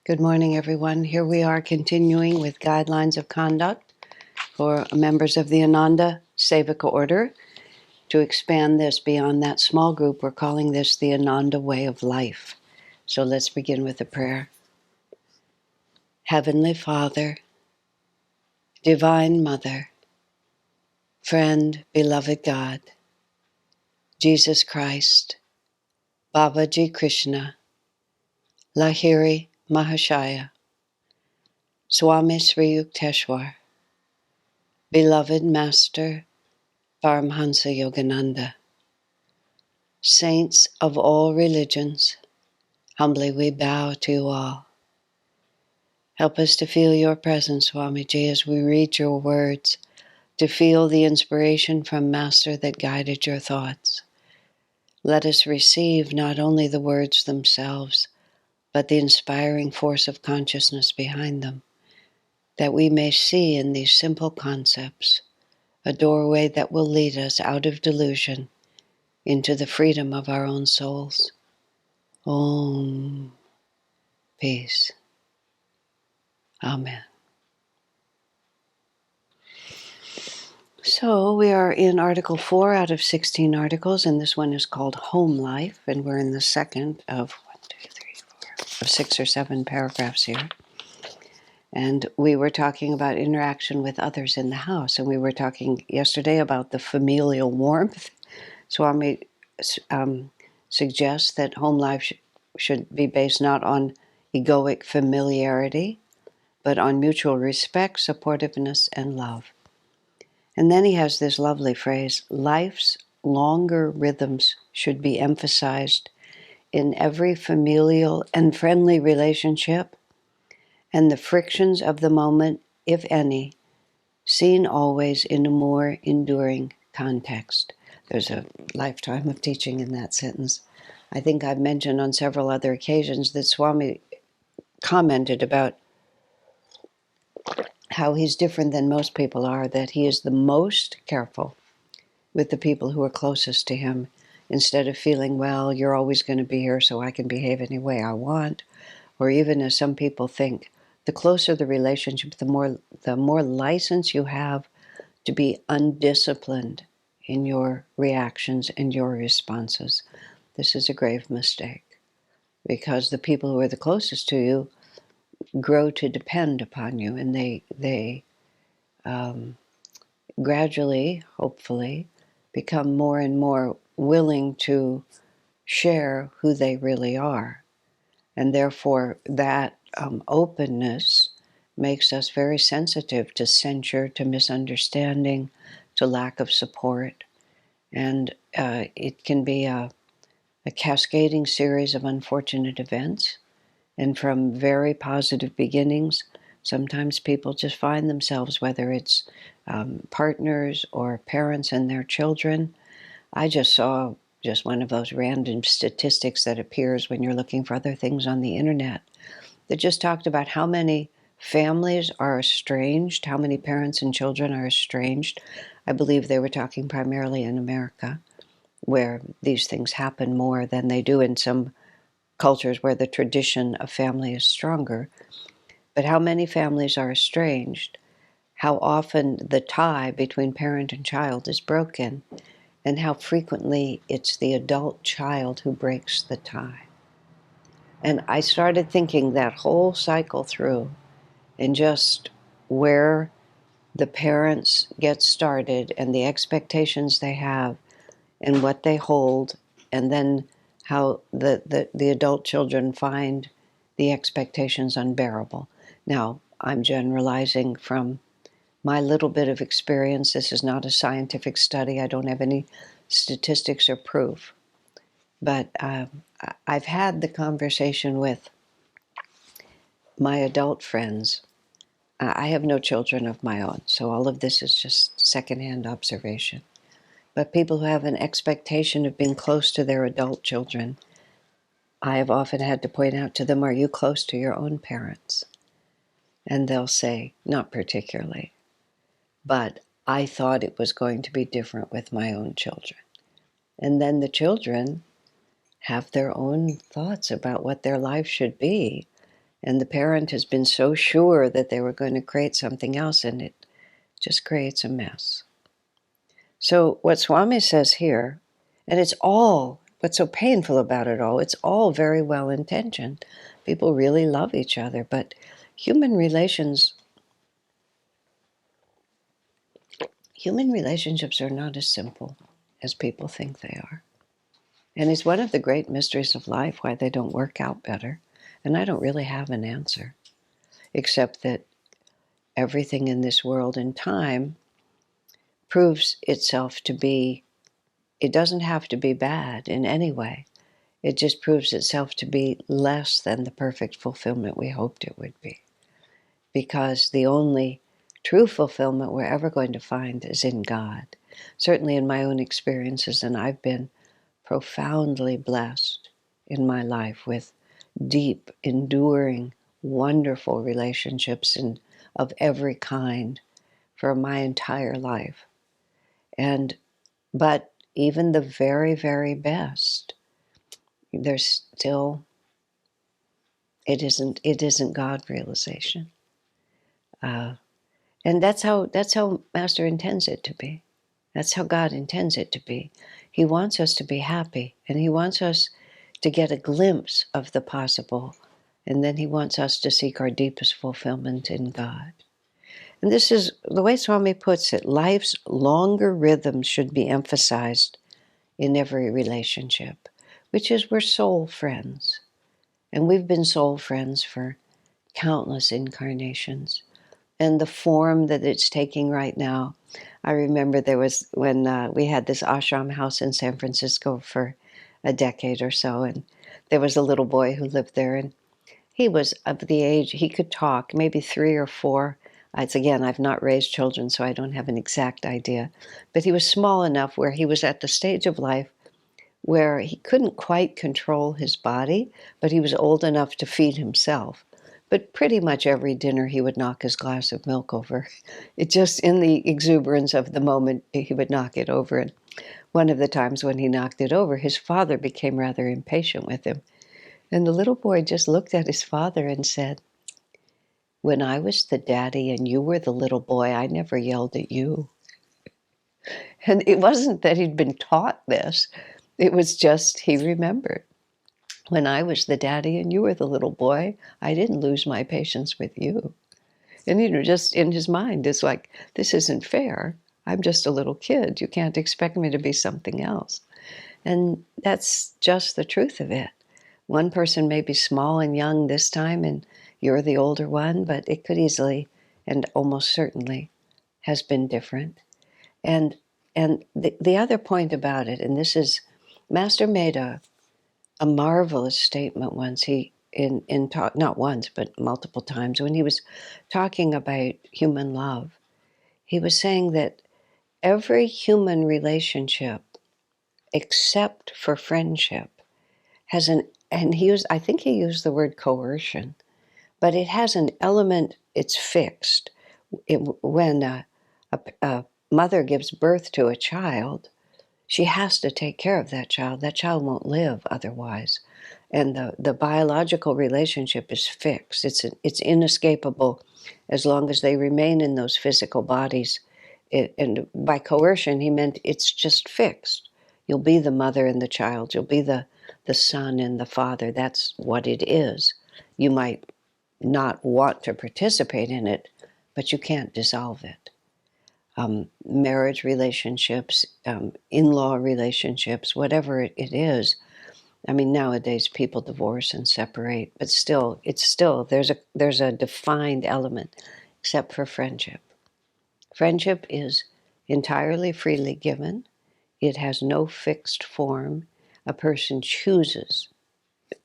Good morning, everyone. Here we are continuing with guidelines of conduct for members of the Ananda Sevaka order. To expand this beyond that small group, we're calling this the Ananda way of life. So let's begin with a prayer. Heavenly Father, Divine Mother, Friend, Beloved God, Jesus Christ, Babaji Krishna, Lahiri Mahashaya, Swami Sri Yukteswar, Beloved Master, Paramhansa Yogananda, Saints of all religions, humbly we bow to you all. Help us to feel your presence, Swamiji, as we read your words, to feel the inspiration from Master that guided your thoughts. Let us receive not only the words themselves, but the inspiring force of consciousness behind them, that we may see in these simple concepts a doorway that will lead us out of delusion into the freedom of our own souls. Om. Peace. Amen. So we are in Article 4 out of 16 articles, and this one is called Home Life, and we're in the second of 6 or 7 paragraphs here. And we were talking about interaction with others in the house, and we were talking yesterday about the familial warmth. Swami suggests that home life should be based not on egoic familiarity, but on mutual respect, supportiveness, and love. And then he has this lovely phrase, life's longer rhythms should be emphasized in every familial and friendly relationship, and the frictions of the moment, if any, seen always in a more enduring context. There's a lifetime of teaching in that sentence. I think I've mentioned on several other occasions that Swami commented about how he's different than most people are, that he is the most careful with the people who are closest to him, instead of feeling, well, you're always going to be here so I can behave any way I want, or even as some people think, the closer the relationship, the more license you have to be undisciplined in your reactions and your responses. This is a grave mistake, because the people who are the closest to you grow to depend upon you, and they gradually, hopefully, become more and more willing to share who they really are. And therefore, that openness makes us very sensitive to censure, to misunderstanding, to lack of support. And it can be a cascading series of unfortunate events. And from very positive beginnings, sometimes people just find themselves, whether it's partners or parents and their children. I just saw just one of those random statistics that appears when you're looking for other things on the internet that just talked about how many families are estranged, how many parents and children are estranged. I believe they were talking primarily in America, where these things happen more than they do in some cultures where the tradition of family is stronger. But how many families are estranged, how often the tie between parent and child is broken, and how frequently it's the adult child who breaks the tie. And I started thinking that whole cycle through, and just where the parents get started and the expectations they have and what they hold, and then how the adult children find the expectations unbearable. Now, I'm generalizing from my little bit of experience. This is not a scientific study. I don't have any statistics or proof. But I've had the conversation with my adult friends. I have no children of my own, so all of this is just secondhand observation. But people who have an expectation of being close to their adult children, I have often had to point out to them, are you close to your own parents? And they'll say, not particularly. But I thought it was going to be different with my own children. And then the children have their own thoughts about what their life should be. And the parent has been so sure that they were going to create something else, and it just creates a mess. So what Swami says here, and it's all, what's so painful about it all, it's all very well intentioned. People really love each other, but human relationships are not as simple as people think they are. And it's one of the great mysteries of life why they don't work out better. And I don't really have an answer, except that everything in this world and time proves itself to be, it doesn't have to be bad in any way. It just proves itself to be less than the perfect fulfillment we hoped it would be. Because the only true fulfillment we're ever going to find is in God. Certainly in my own experiences, and I've been profoundly blessed in my life with deep, enduring, wonderful relationships of every kind for my entire life. But even the very, very best, there's still, it isn't God realization. And that's how Master intends it to be. That's how God intends it to be. He wants us to be happy, and He wants us to get a glimpse of the possible, and then He wants us to seek our deepest fulfillment in God. And this is the way Swami puts it: life's longer rhythms should be emphasized in every relationship, which is we're soul friends. And we've been soul friends for countless incarnations. And the form that it's taking right now, I remember there was when we had this ashram house in San Francisco for a decade or so, and there was a little boy who lived there, and he was of the age, he could talk, maybe 3 or 4. Again, I've not raised children, so I don't have an exact idea. But he was small enough where he was at the stage of life where he couldn't quite control his body, but he was old enough to feed himself. But pretty much every dinner he would knock his glass of milk over. It just, in the exuberance of the moment, he would knock it over. And one of the times when he knocked it over, his father became rather impatient with him. And the little boy just looked at his father and said, "When I was the daddy and you were the little boy, I never yelled at you." And it wasn't that he'd been taught this. It was just he remembered. When I was the daddy and you were the little boy, I didn't lose my patience with you. And, just in his mind, it's like, this isn't fair. I'm just a little kid. You can't expect me to be something else. And that's just the truth of it. One person may be small and young this time, and you're the older one, but it could easily, and almost certainly, has been different. And the other point about it, and this is, Master made a marvelous statement once. He in talk, not once but multiple times, when he was talking about human love, he was saying that every human relationship except for friendship has and I think he used the word coercion, but it has an element, it's fixed. When a mother gives birth to a child, she has to take care of that child. That child won't live otherwise. And the biological relationship is fixed. It's inescapable as long as they remain in those physical bodies. And by coercion, he meant it's just fixed. You'll be the mother and the child. You'll be the son and the father. That's what it is. You might not want to participate in it, but you can't dissolve it. Marriage relationships, in-law relationships, whatever it is. I mean, nowadays people divorce and separate, but still, there's a defined element, except for friendship. Friendship is entirely freely given. It has no fixed form. A person chooses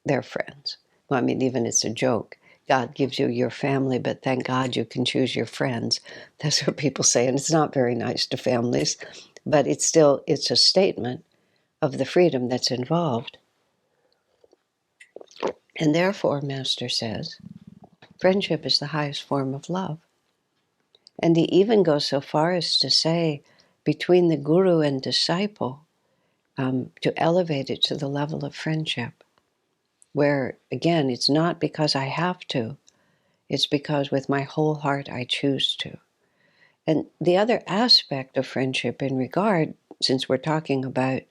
their friends. Well, I mean, even it's a joke. God gives you your family, but thank God you can choose your friends. That's what people say, and it's not very nice to families, but it's a statement of the freedom that's involved. And therefore, Master says, friendship is the highest form of love. And he even goes so far as to say, between the guru and disciple, to elevate it to the level of friendship. where, again, it's not because I have to, it's because with my whole heart I choose to. And the other aspect of friendship in regard, since we're talking about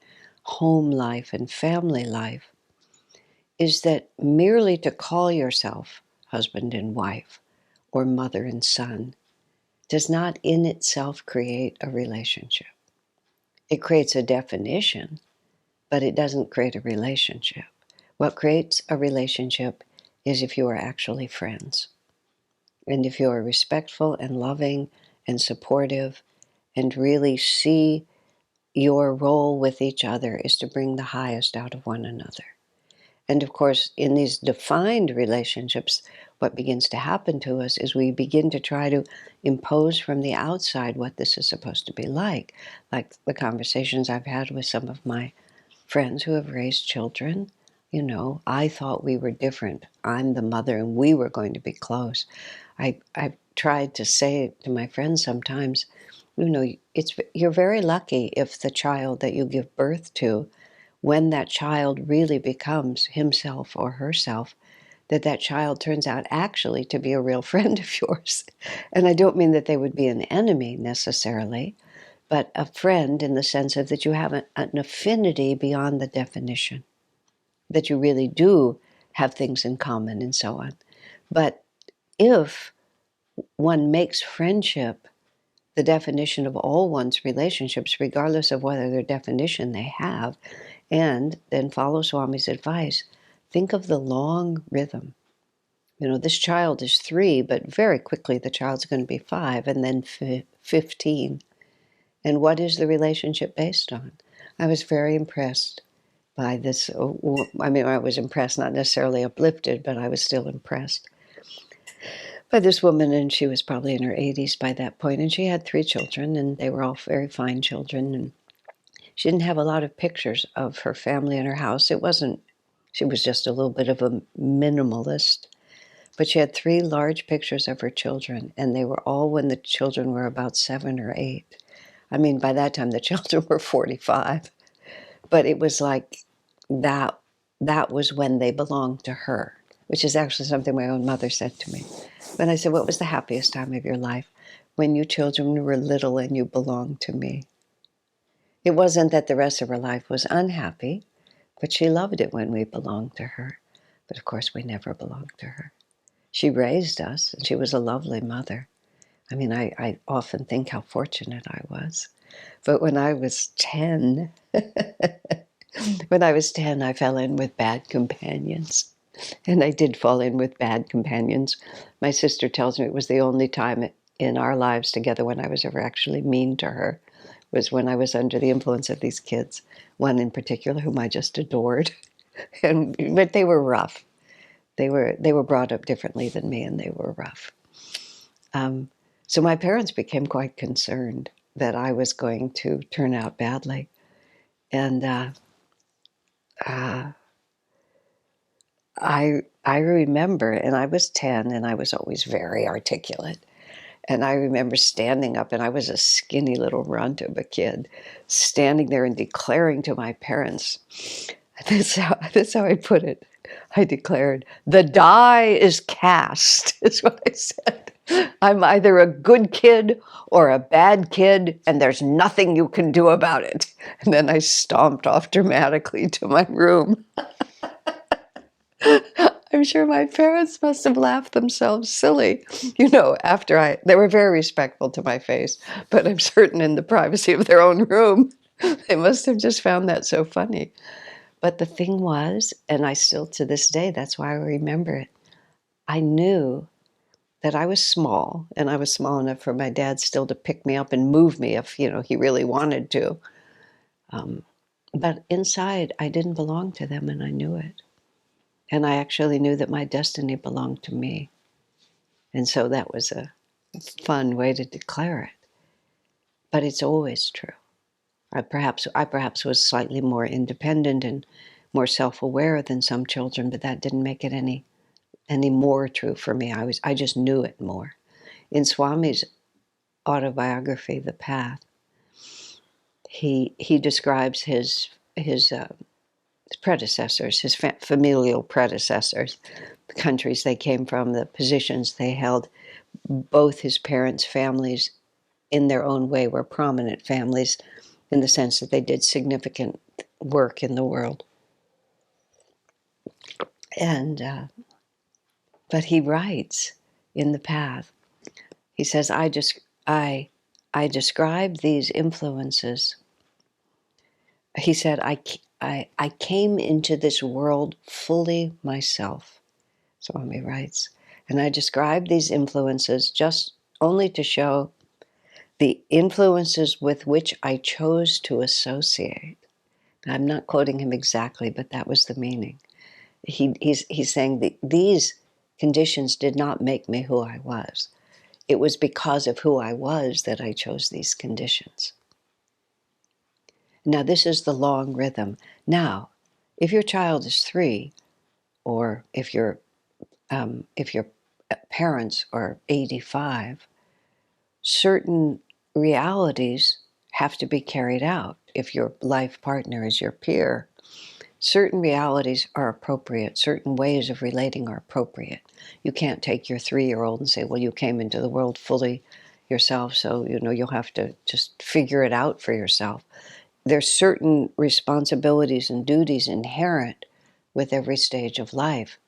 home life and family life, is that merely to call yourself husband and wife or mother and son does not in itself create a relationship. It creates a definition, but it doesn't create a relationship. What creates a relationship is if you are actually friends, and if you are respectful and loving and supportive and really see your role with each other is to bring the highest out of one another. And of course, in these defined relationships, what begins to happen to us is we begin to try to impose from the outside what this is supposed to be like the conversations I've had with some of my friends who have raised children. You know, I thought we were different. I'm the mother and we were going to be close. I've tried to say to my friends sometimes, you know, you're very lucky if the child that you give birth to, when that child really becomes himself or herself, that child turns out actually to be a real friend of yours. And I don't mean that they would be an enemy necessarily, but a friend in the sense of that you have an affinity beyond the definition, that you really do have things in common and so on. But if one makes friendship the definition of all one's relationships, regardless of whether their definition they have, and then follow Swami's advice, think of the long rhythm. You know, this child is 3, but very quickly the child's going to be 5 and then 15. And what is the relationship based on? I was very impressed by this. I mean, I was impressed, not necessarily uplifted, but I was still impressed by this woman, and she was probably in her 80s by that point, and she had 3 children, and they were all very fine children, and she didn't have a lot of pictures of her family in her house. She was just a little bit of a minimalist, but she had 3 large pictures of her children, and they were all when the children were about 7 or 8. I mean, by that time, the children were 45, but it was like that was when they belonged to her, which is actually something my own mother said to me. When I said, what was the happiest time of your life? When you children were little and you belonged to me. It wasn't that the rest of her life was unhappy, but she loved it when we belonged to her. But of course, we never belonged to her. She raised us, and she was a lovely mother. I mean, I often think how fortunate I was. But when I was 10, I fell in with bad companions. And I did fall in with bad companions. My sister tells me it was the only time in our lives together when I was ever actually mean to her, was when I was under the influence of these kids, one in particular whom I just adored. But they were rough. They were brought up differently than me, and they were rough. So my parents became quite concerned that I was going to turn out badly. And I remember, and I was 10, and I was always very articulate. And I remember standing up, and I was a skinny little runt of a kid, standing there and declaring to my parents, that's how I put it. I declared, the die is cast, is what I said. I'm either a good kid or a bad kid, and there's nothing you can do about it. And then I stomped off dramatically to my room. I'm sure my parents must have laughed themselves silly, you know, they were very respectful to my face, but I'm certain in the privacy of their own room, they must have just found that so funny. But the thing was, and I still to this day, that's why I remember it, I knew that I was small, and I was small enough for my dad still to pick me up and move me if, you know, he really wanted to. But inside, I didn't belong to them, and I knew it. And I actually knew that my destiny belonged to me. And so that was a fun way to declare it. But it's always true. I perhaps was slightly more independent and more self-aware than some children, but that didn't make it any more true for me. I just knew it more. In Swami's autobiography, The Path, he describes his predecessors, his familial predecessors, the countries they came from, the positions they held. Both his parents' families, in their own way, were prominent families in the sense that they did significant work in the world. And but he writes in the path. He says, I describe these influences. He said, I came into this world fully myself, Swami writes, and I describe these influences just only to show the influences with which I chose to associate. I'm not quoting him exactly, but that was the meaning. He's saying that these conditions did not make me who I was. It was because of who I was that I chose these conditions. Now, this is the long rhythm. Now, if your child is 3, or if your parents are 85, certain realities have to be carried out. If your life partner is your peer, certain realities are appropriate. Certain ways of relating are appropriate. You can't take your 3-year-old and say, well, you came into the world fully yourself, so you'll have to just figure it out for yourself. There's certain responsibilities and duties inherent with every stage of life.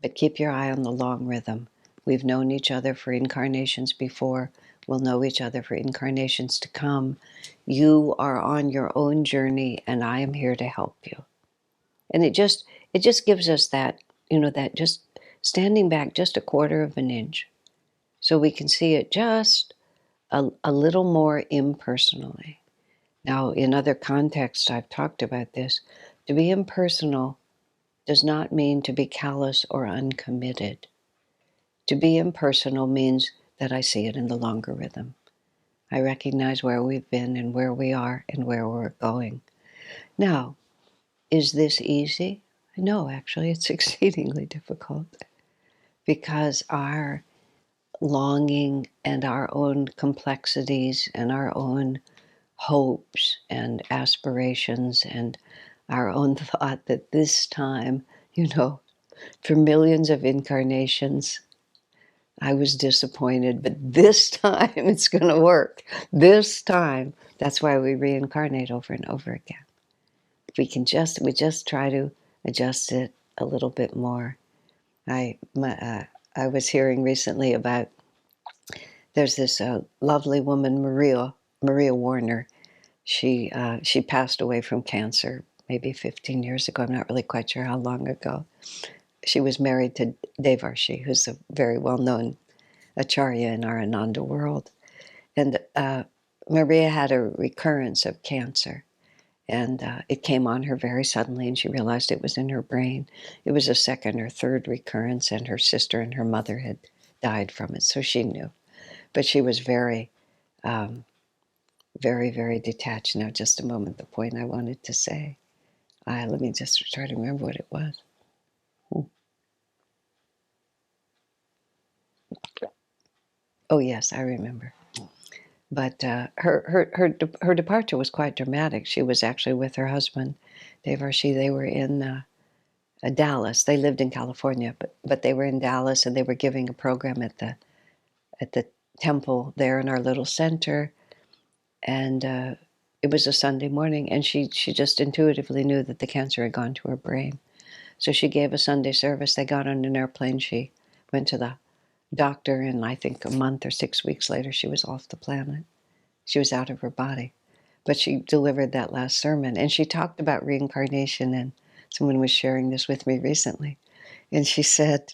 But keep your eye on the long rhythm. We've known each other for incarnations before. We'll know each other for incarnations to come. You are on your own journey, and I am here to help you. And it just gives us that, that just standing back just a quarter of an inch, so we can see it just a little more impersonally. Now, in other contexts, I've talked about this. To be impersonal does not mean to be callous or uncommitted. To be impersonal means that I see it in the longer rhythm. I recognize where we've been and where we are and where we're going. Now, is this easy? No, actually, it's exceedingly difficult, because our longing and our own complexities and our own hopes and aspirations and our own thought that this time, for millions of incarnations, I was disappointed, but this time it's going to work. This time. That's why we reincarnate over and over again. We just try to adjust it a little bit more. I was hearing recently about, there's this lovely woman, Maria Warner. She passed away from cancer maybe 15 years ago. I'm not really quite sure how long ago. She was married to Devarshi, who's a very well-known acharya in our Ananda world. And Maria had a recurrence of cancer. And it came on her very suddenly, and she realized it was in her brain. It was a second or third recurrence, and her sister and her mother had died from it, so she knew. But she was very, very, very detached. Now, just a moment, the point I wanted to say. Let me just try to remember what it was. Oh, yes, I remember. But her departure was quite dramatic. She was actually with her husband, Devarshi. They were in Dallas. They lived in California, but they were in Dallas, and they were giving a program at the temple there in our little center. And it was a Sunday morning, and she just intuitively knew that the cancer had gone to her brain. So she gave a Sunday service. They got on an airplane. She went to the doctor, and I think a month or 6 weeks later, she was off the planet. She was out of her body. But she delivered that last sermon, and she talked about reincarnation, and someone was sharing this with me recently. And she said,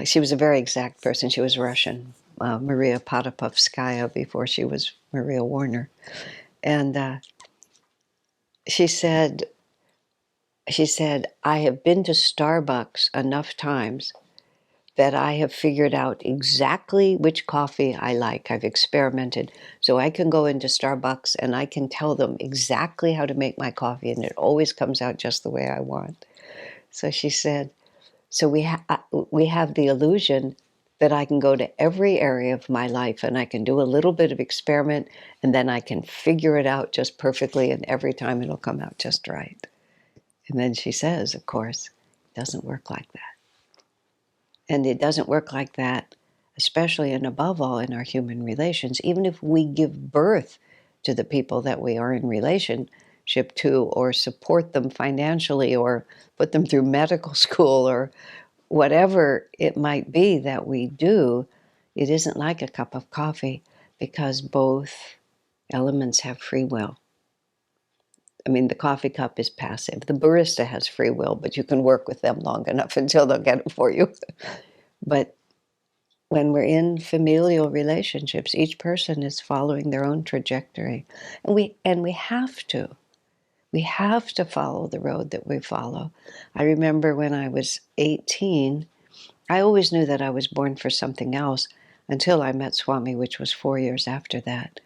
she was a very exact person. She was Russian, Maria Potapovskaya, before she was Maria Warner. And she said, I have been to Starbucks enough times that I have figured out exactly which coffee I like. I've experimented. So I can go into Starbucks and I can tell them exactly how to make my coffee, and it always comes out just the way I want. So she said, so we have the illusion that I can go to every area of my life and I can do a little bit of experiment, and then I can figure it out just perfectly, and every time it'll come out just right. And then she says, of course, it doesn't work like that. And it doesn't work like that, especially and above all in our human relations. Even if we give birth to the people that we are in relationship to, or support them financially, or put them through medical school, or whatever it might be that we do, it isn't like a cup of coffee, because both elements have free will. I mean, the coffee cup is passive. The barista has free will, but you can work with them long enough until they'll get it for you. But when we're in familial relationships, each person is following their own trajectory. And we have to. We have to follow the road that we follow. I remember when I was 18, I always knew that I was born for something else until I met Swami, which was 4 years after that.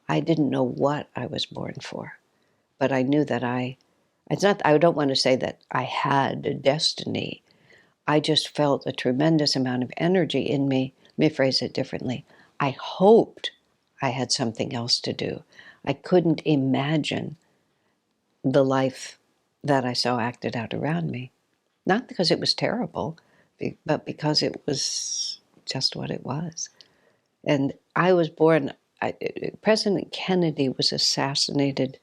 I didn't know what I was born for, but I knew that I don't want to say that I had a destiny. I just felt a tremendous amount of energy in me. Let me phrase it differently. I hoped I had something else to do. I couldn't imagine the life that I saw acted out around me. Not because it was terrible, but because it was just what it was. And I was born, President Kennedy was assassinated.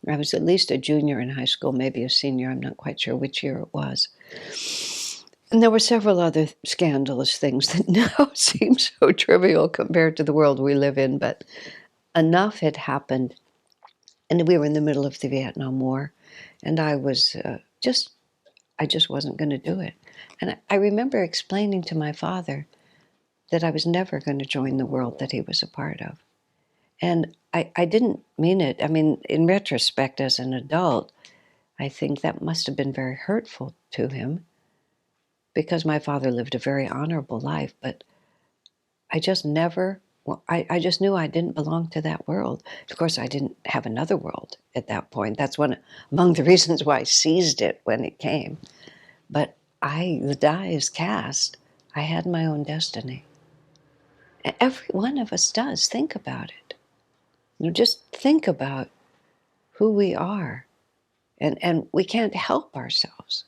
I was at least a junior in high school, maybe a senior. I'm not quite sure which year it was. And there were several other scandalous things that now seem so trivial compared to the world we live in, but enough had happened. And we were in the middle of the Vietnam War, and I just wasn't going to do it. And I remember explaining to my father that I was never going to join the world that he was a part of. And I didn't mean it. I mean, in retrospect, as an adult, I think that must have been very hurtful to him, because my father lived a very honorable life, but I just never, well, I just knew I didn't belong to that world. Of course, I didn't have another world at that point. That's among the reasons why I seized it when it came. But the die is cast. I had my own destiny. Every one of us does. Think about it. Just think about who we are. And we can't help ourselves.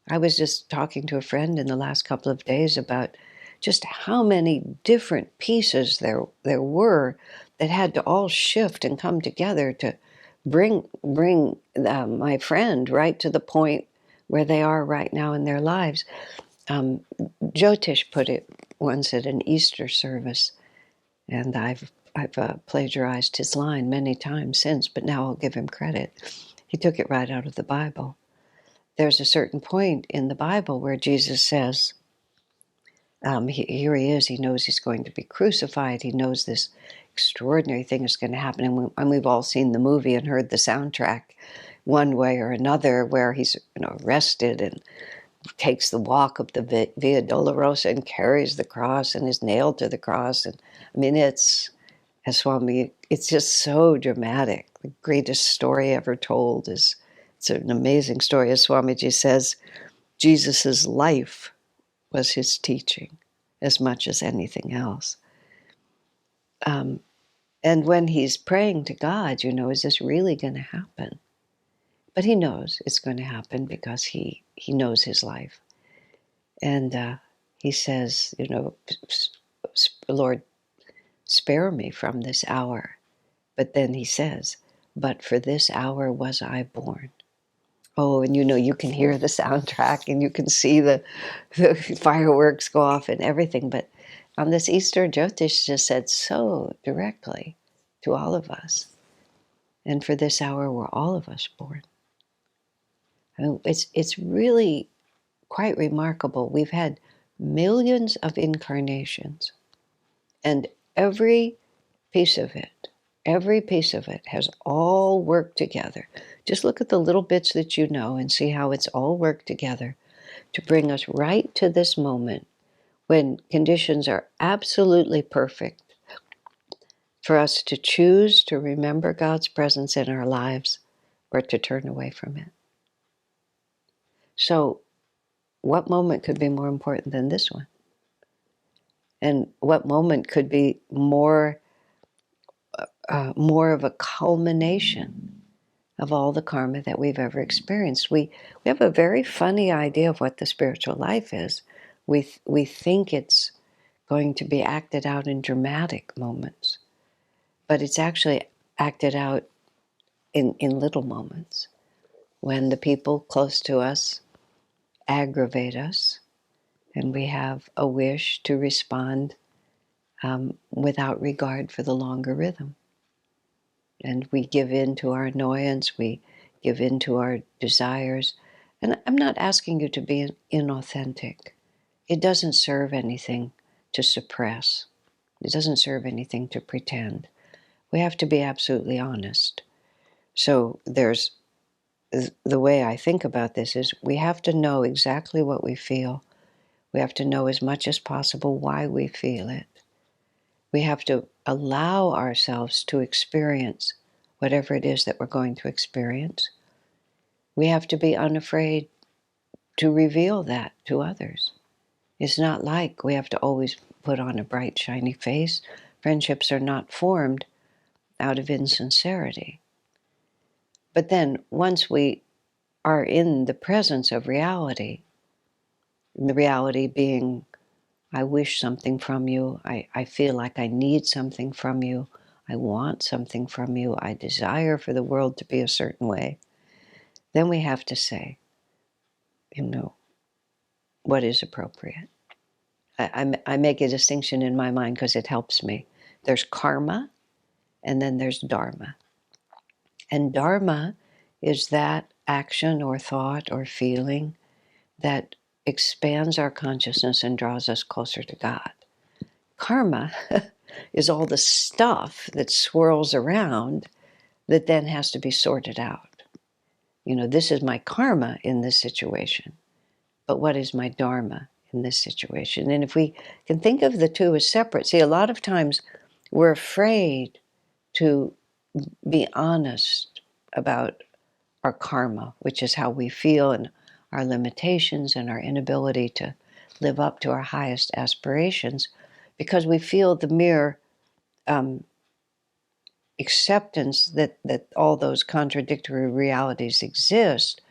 I was just talking to a friend in the last couple of days about just how many different pieces there were that had to all shift and come together to bring my friend right to the point where they are right now in their lives. Jyotish put it once at an Easter service, and I've plagiarized his line many times since, but now I'll give him credit. He took it right out of the Bible. There's a certain point in the Bible where Jesus says, here he is, he knows he's going to be crucified, he knows this extraordinary thing is going to happen, and we've all seen the movie and heard the soundtrack one way or another, where he's arrested and takes the walk up the Via Dolorosa and carries the cross and is nailed to the cross. And I mean, it's just so dramatic. The greatest story ever told it's an amazing story. As Swamiji says, Jesus's life was his teaching as much as anything else. And when he's praying to God, is this really going to happen? But he knows it's going to happen because he knows his life. And he says, Lord, spare me from this hour. But then he says, but for this hour was I born. Oh, and you can hear the soundtrack and you can see the fireworks go off and everything. But on this Easter, Jyotish just said so directly to all of us. And for this hour were all of us born. I mean, it's really quite remarkable. We've had millions of incarnations, and every piece of it has all worked together. Just look at the little bits that you know and see how it's all worked together to bring us right to this moment when conditions are absolutely perfect for us to choose to remember God's presence in our lives or to turn away from it. So, what moment could be more important than this one? And what moment could be more of a culmination of all the karma that we've ever experienced. We have a very funny idea of what the spiritual life is. We think it's going to be acted out in dramatic moments, but it's actually acted out in little moments. When the people close to us aggravate us, and we have a wish to respond without regard for the longer rhythm. And we give in to our annoyance, we give in to our desires. And I'm not asking you to be inauthentic. It doesn't serve anything to suppress. It doesn't serve anything to pretend. We have to be absolutely honest. So there's the way I think about this is we have to know exactly what we feel. We have to know as much as possible why we feel it. We have to allow ourselves to experience whatever it is that we're going to experience. We have to be unafraid to reveal that to others. It's not like we have to always put on a bright, shiny face. Friendships are not formed out of insincerity. But then, once we are in the presence of reality, the reality being, I wish something from you, I feel like I need something from you, I want something from you, I desire for the world to be a certain way, then we have to say, what is appropriate. I make a distinction in my mind because it helps me. There's karma, and then there's dharma. And dharma is that action or thought or feeling that expands our consciousness and draws us closer to God. Karma is all the stuff that swirls around that then has to be sorted out. This is my karma in this situation, but what is my dharma in this situation? And if we can think of the two as separate, see, a lot of times we're afraid to be honest about our karma, which is how we feel and our limitations and our inability to live up to our highest aspirations, because we feel the mere acceptance that all those contradictory realities exist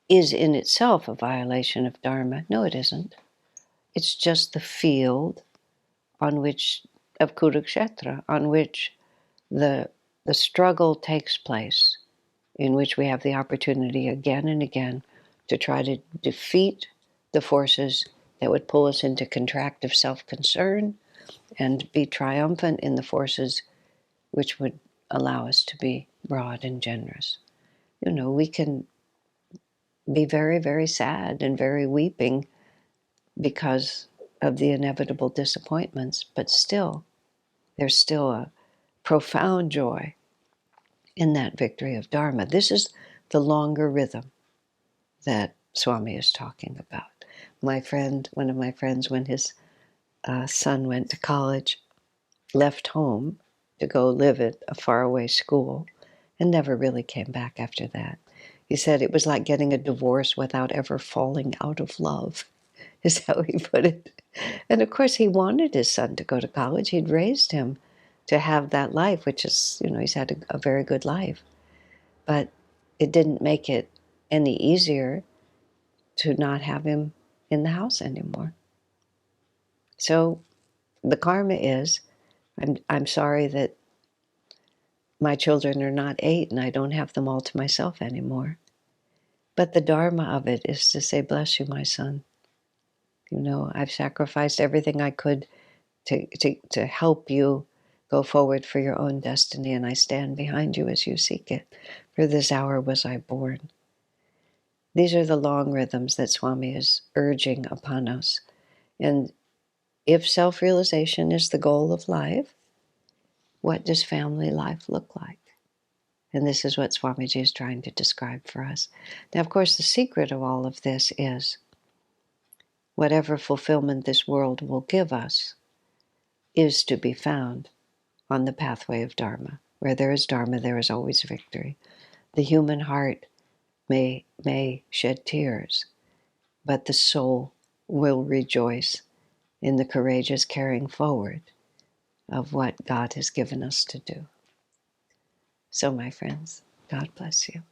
is in itself a violation of dharma. No, it isn't. It's just the field on which, of Kurukshetra, on which the struggle takes place, in which we have the opportunity again and again to try to defeat the forces that would pull us into contractive self-concern and be triumphant in the forces which would allow us to be broad and generous. We can be very, very sad and very weeping because of the inevitable disappointments, but still, there's still a profound joy in that victory of Dharma. This is the longer rhythm that Swami is talking about. One of my friends, when his son went to college, left home to go live at a faraway school and never really came back after that. He said it was like getting a divorce without ever falling out of love, is how he put it. And of course, he wanted his son to go to college. He'd raised him to have that life, which is, he's had a very good life. But it didn't make it any easier to not have him in the house anymore. So the karma is, I'm sorry that my children are not 8 and I don't have them all to myself anymore. But the dharma of it is to say, bless you, my son. I've sacrificed everything I could to help you go forward for your own destiny, and I stand behind you as you seek it. For this hour was I born. These are the long rhythms that Swami is urging upon us. And if self-realization is the goal of life, what does family life look like? And this is what Swamiji is trying to describe for us. Now, of course, the secret of all of this is whatever fulfillment this world will give us is to be found on the pathway of Dharma. Where there is Dharma, there is always victory. The human heart may shed tears, but the soul will rejoice in the courageous carrying forward of what God has given us to do. So, my friends, God bless you.